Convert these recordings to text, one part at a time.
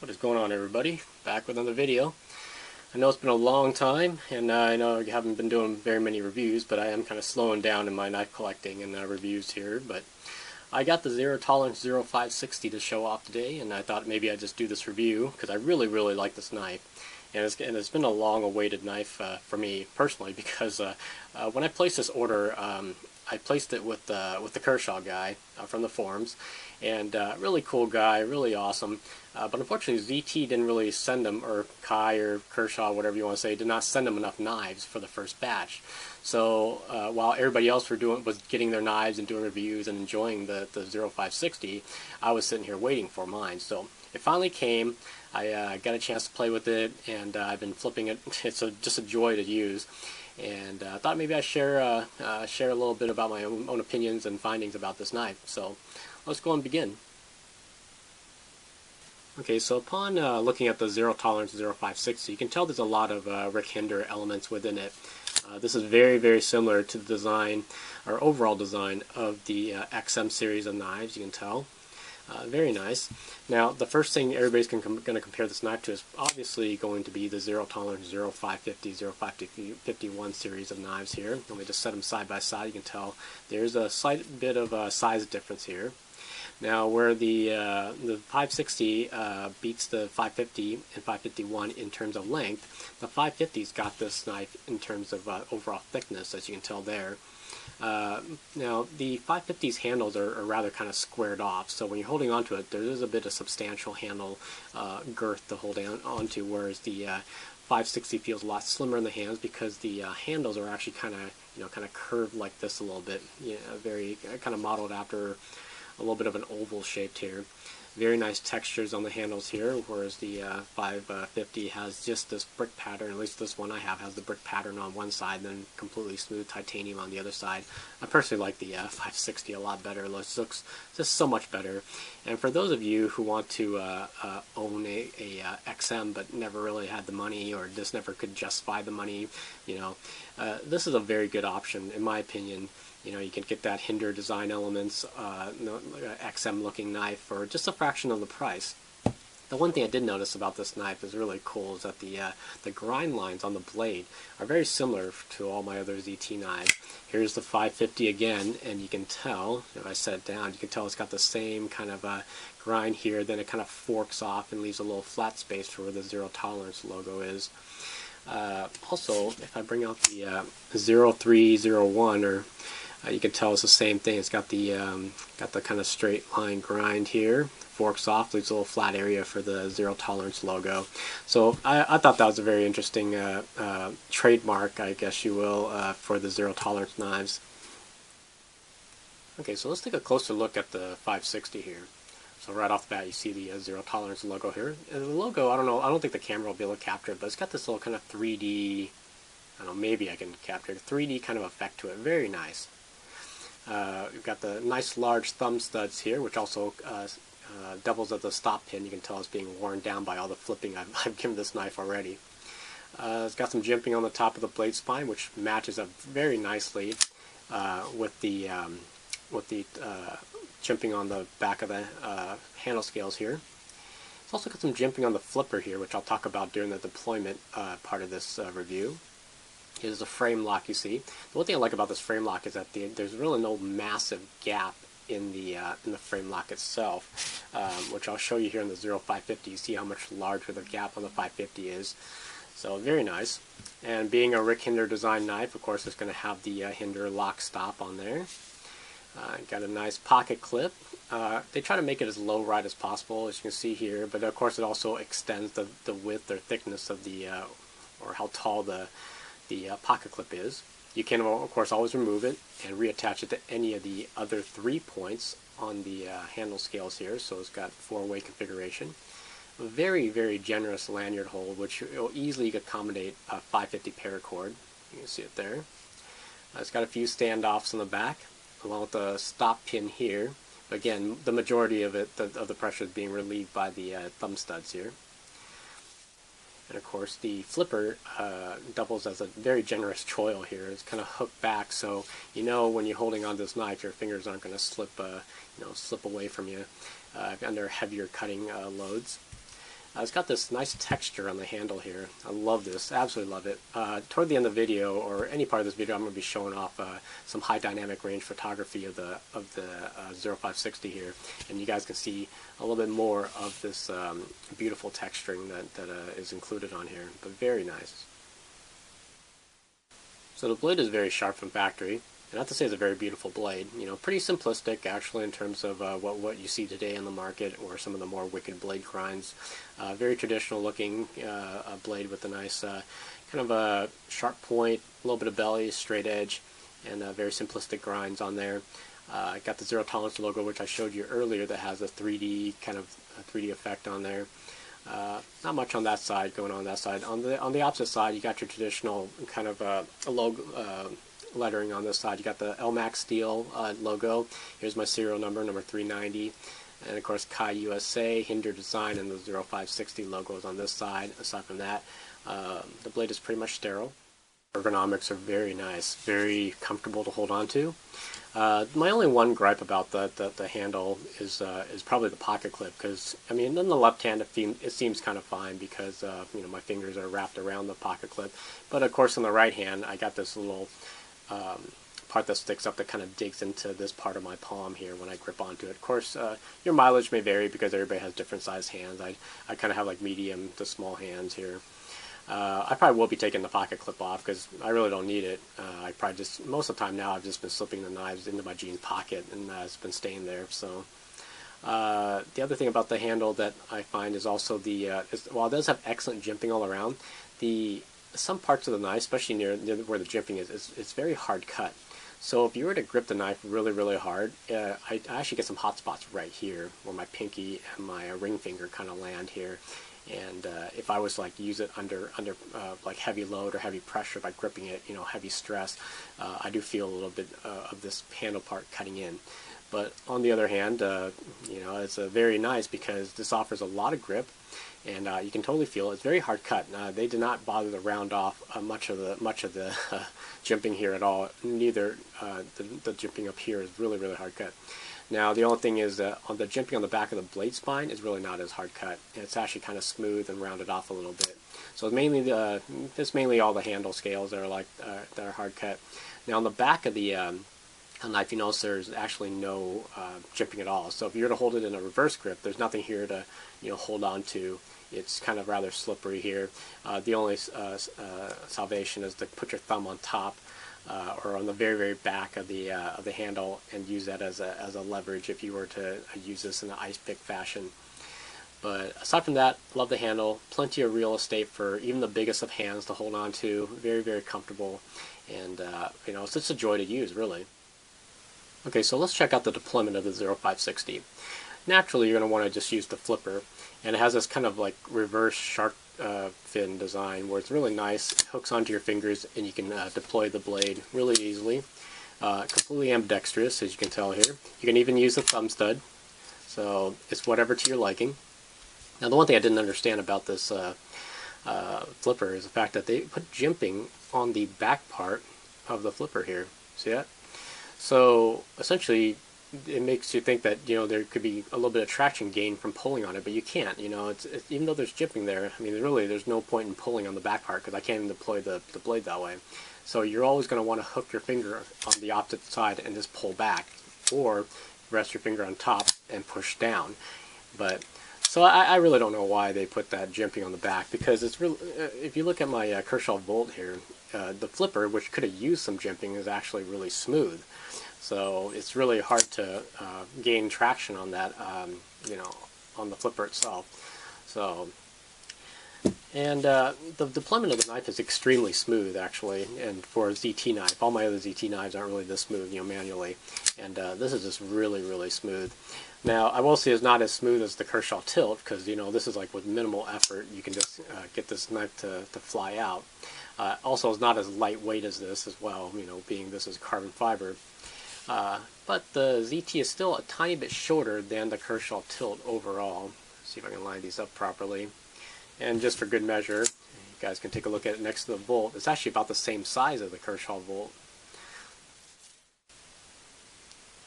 What is going on, everybody? Back with another video. I know it's been a long time, and I know I haven't been doing very many reviews, but I am kind of slowing down in my knife collecting and reviews here. But I got the Zero Tolerance 0560 to show off today, and I thought maybe I'd just do this review because I really like this knife. And it's been a long-awaited knife for me personally because when I placed this order, I placed it with the Kershaw guy from the forums, and really cool guy, really awesome. But unfortunately, ZT didn't really send him, or Kai or Kershaw, whatever you want to say, did not send him enough knives for the first batch. So while everybody else was getting their knives and doing reviews and enjoying the 0560, I was sitting here waiting for mine. So it finally came. I got a chance to play with it, and I've been flipping it. It's just a joy to use. And I thought maybe I'd share a little bit about my own opinions and findings about this knife. So let's go and begin. Okay, so upon looking at the Zero Tolerance 0560, you can tell there's a lot of Rick Hinder elements within it. This is very similar to the design, or overall design, of the XM series of knives, you can tell. Very nice. Now, the first thing everybody's going to compare this knife to is obviously going to be the Zero Tolerance 0550, 0551 series of knives here. Let me just set them side by side. You can tell there's a slight bit of a size difference here. Now, where the 560 beats the 550 and 551 in terms of length, the 550's got this knife in terms of overall thickness, as you can tell there. Now, the 550's handles are rather kind of squared off, so when you're holding onto it, there is a bit of substantial handle girth to hold onto, whereas the 560 feels a lot slimmer in the hands because the handles are actually kind of curved like this a little bit, very kind of modeled after a little bit of an oval shaped here. Very nice textures on the handles here, whereas the 550 has just this brick pattern. At least this one I have has the brick pattern on one side and then completely smooth titanium on the other side. I personally like the 560 a lot better. It looks just so much better. And for those of you who want to own a XM but never really had the money, or just never could justify the money, this is a very good option in my opinion. You can get that Hinder design elements, XM looking knife for just a fraction of the price. The one thing I did notice about this knife is really cool is that the grind lines on the blade are very similar to all my other ZT knives. Here's the 550 again, and you can tell, if I set it down, you can tell it's got the same kind of grind here, then it kind of forks off and leaves a little flat space for where the Zero Tolerance logo is. Also, if I bring out the 0301, or you can tell it's the same thing. It's got the kind of straight line grind here, forks off, leaves a little flat area for the Zero Tolerance logo. So I thought that was a very interesting trademark, I guess you will, for the Zero Tolerance knives. Okay, so let's take a closer look at the 560 here. So right off the bat, you see the Zero Tolerance logo here. And the logo, I don't think the camera will be able to capture it, but it's got this little kind of 3D, I don't know, maybe I can capture it, 3D kind of effect to it. Very nice. We've got the nice large thumb studs here, which also doubles as a stop pin. You can tell it's being worn down by all the flipping I've given this knife already. It's got some jimping on the top of the blade spine, which matches up very nicely with the jimping on the back of the handle scales here. It's also got some jimping on the flipper here, which I'll talk about during the deployment part of this review. Here's a frame lock you see. The one thing I like about this frame lock is that there's really no massive gap in the frame lock itself, which I'll show you here in the 0550. You see how much larger the gap on the 550 is. So very nice. And being a Rick Hinder design knife, of course, it's going to have the Hinder lock stop on there. Got a nice pocket clip. They try to make it as low ride as possible, as you can see here, but of course it also extends the width or thickness of the, or how tall the pocket clip is. You can, of course, always remove it and reattach it to any of the other 3 points on the handle scales here, so it's got 4-way configuration. A very generous lanyard hole, which will easily accommodate a 550 paracord. You can see it there. It's got a few standoffs on the back, along with the stop pin here. Again, the majority of it, of the pressure is being relieved by the thumb studs here. And of course the flipper doubles as a very generous choil here. It's kind of hooked back, so when you're holding on this knife, your fingers aren't going to slip away from you under heavier cutting loads. It's got this nice texture on the handle here. I love this, absolutely love it. Toward the end of the video, or any part of this video, I'm going to be showing off some high dynamic range photography of the 0560 here, and you guys can see a little bit more of this beautiful texturing that is included on here, but very nice. So the blade is very sharp from factory. And not to say it's a very beautiful blade, you know, pretty simplistic actually in terms of what you see today in the market, or some of the more wicked blade grinds. Very traditional looking blade with a nice kind of a sharp point, a little bit of belly, straight edge, and very simplistic grinds on there. Got the zero tolerance logo, which I showed you earlier, that has a 3D kind of 3D effect on there. Not much on that side going on that side. On the opposite side, you got your traditional kind of a logo. Lettering on this side. You got the LMAX Steel logo. Here's my serial number, number 390. And of course, Kai USA, Hinder Design, and the 0560 logos on this side. Aside from that, the blade is pretty much sterile. Ergonomics are very nice, very comfortable to hold on to. My only one gripe about the handle is probably the pocket clip, because I mean, in the left hand it seems kind of fine because you know, my fingers are wrapped around the pocket clip. But of course, on the right hand, I got this little part that sticks up that kind of digs into this part of my palm here when I grip onto it. Of course, your mileage may vary because everybody has different sized hands. I kind of have like medium to small hands here. I probably will be taking the pocket clip off because I really don't need it. I probably just, most of the time now, I've just been slipping the knives into my jeans pocket, and it's been staying there. So the other thing about the handle that I find is also while it does have excellent jimping all around, some parts of the knife, especially near where the jimping is, it's very hard cut. So if you were to grip the knife really, really hard, I actually get some hot spots right here where my pinky and my ring finger kind of land here. And if I was like use it under like heavy load or heavy pressure by gripping it, you know, heavy stress, I do feel a little bit of this handle part cutting in. But on the other hand, you know, it's very nice because this offers a lot of grip. And you can totally feel it. It's very hard cut. They did not bother to round off much of the jimping here at all. Neither the jimping up here is really, really hard cut. Now the only thing is that on the jimping on the back of the blade spine is really not as hard cut. It's actually kind of smooth and rounded off a little bit. So it's mainly all the handle scales that are like that are hard cut. Now on the back of the knife, you notice there's actually no jimping at all. So if you were to hold it in a reverse grip, there's nothing here to, you know, hold on to. It's kind of rather slippery here. The only salvation is to put your thumb on top or on the very, very back of the handle and use that as a leverage if you were to use this in an ice pick fashion. But aside from that, love the handle. Plenty of real estate for even the biggest of hands to hold on to. Very, very comfortable, and you know, it's just a joy to use, really. Okay, so let's check out the deployment of the 0560. Naturally, you're going to want to just use the flipper, and it has this kind of like reverse shark fin design where it's really nice. It hooks onto your fingers, and you can deploy the blade really easily. Completely ambidextrous, as you can tell here. You can even use the thumb stud, so it's whatever to your liking. Now, the one thing I didn't understand about this flipper is the fact that they put jimping on the back part of the flipper here. See that? So essentially, it makes you think that, you know, there could be a little bit of traction gain from pulling on it, but you can't. You know, even though there's jimping there, I mean, really, there's no point in pulling on the back part because I can't even deploy the blade that way. So you're always going to want to hook your finger on the opposite side and just pull back, or rest your finger on top and push down. But so I really don't know why they put that jimping on the back, because it's really, if you look at my Kershaw Volt here, the flipper, which could have used some jimping, is actually really smooth. So it's really hard to gain traction on that, you know, on the flipper itself. So, and the deployment of the knife is extremely smooth, actually. And for a ZT knife, all my other ZT knives aren't really this smooth, you know, manually. And this is just really, really smooth. Now, I will say it's not as smooth as the Kershaw Tilt, because, you know, this is like with minimal effort, you can just get this knife to fly out. Also, it's not as lightweight as this as well, you know, being this is carbon fiber. But the ZT is still a tiny bit shorter than the Kershaw Tilt overall. Let's see if I can line these up properly. And just for good measure, you guys can take a look at it next to the Volt. It's actually about the same size as the Kershaw Volt.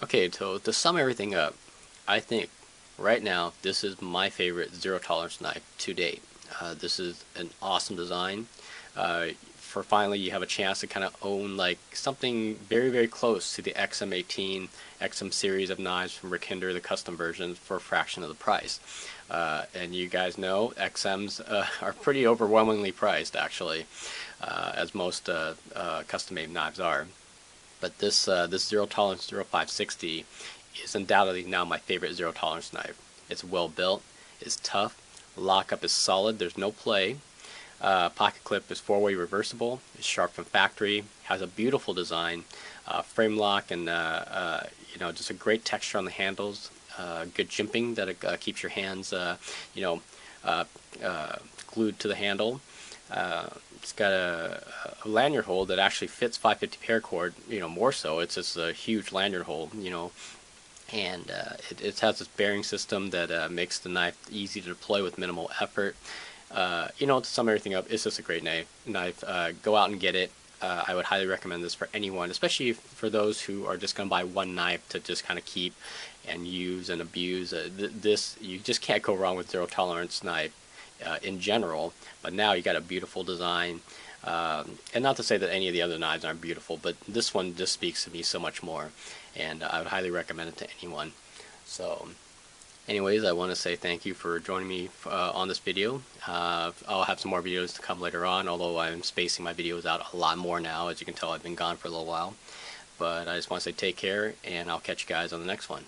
Okay, so to sum everything up, I think right now, this is my favorite zero tolerance knife to date. This is an awesome design. For finally, you have a chance to kind of own like something very, very close to the XM18, XM series of knives from Rick Hinder, the custom versions, for a fraction of the price. And you guys know XMs are pretty overwhelmingly priced, actually, as most custom-made knives are. But this zero tolerance 0560 is undoubtedly now my favorite zero tolerance knife. It's well built, it's tough, lockup is solid, there's no play. Pocket clip is four-way reversible, it's sharp from factory, has a beautiful design, frame lock, and just a great texture on the handles. Good jimping that keeps your hands glued to the handle. It's got a lanyard hole that actually fits 550 paracord, more so. It's just a huge lanyard hole, and it has this bearing system that makes the knife easy to deploy with minimal effort. To sum everything up, it's just a great knife. Go out and get it. I would highly recommend this for anyone, especially for those who are just going to buy one knife to just kind of keep and use and abuse. This, you just can't go wrong with zero tolerance knife in general, but now you got a beautiful design. And not to say that any of the other knives aren't beautiful, but this one just speaks to me so much more, and I would highly recommend it to anyone. So anyways, I want to say thank you for joining me on this video. I'll have some more videos to come later on, although I'm spacing my videos out a lot more now. As you can tell, I've been gone for a little while. But I just want to say take care, and I'll catch you guys on the next one.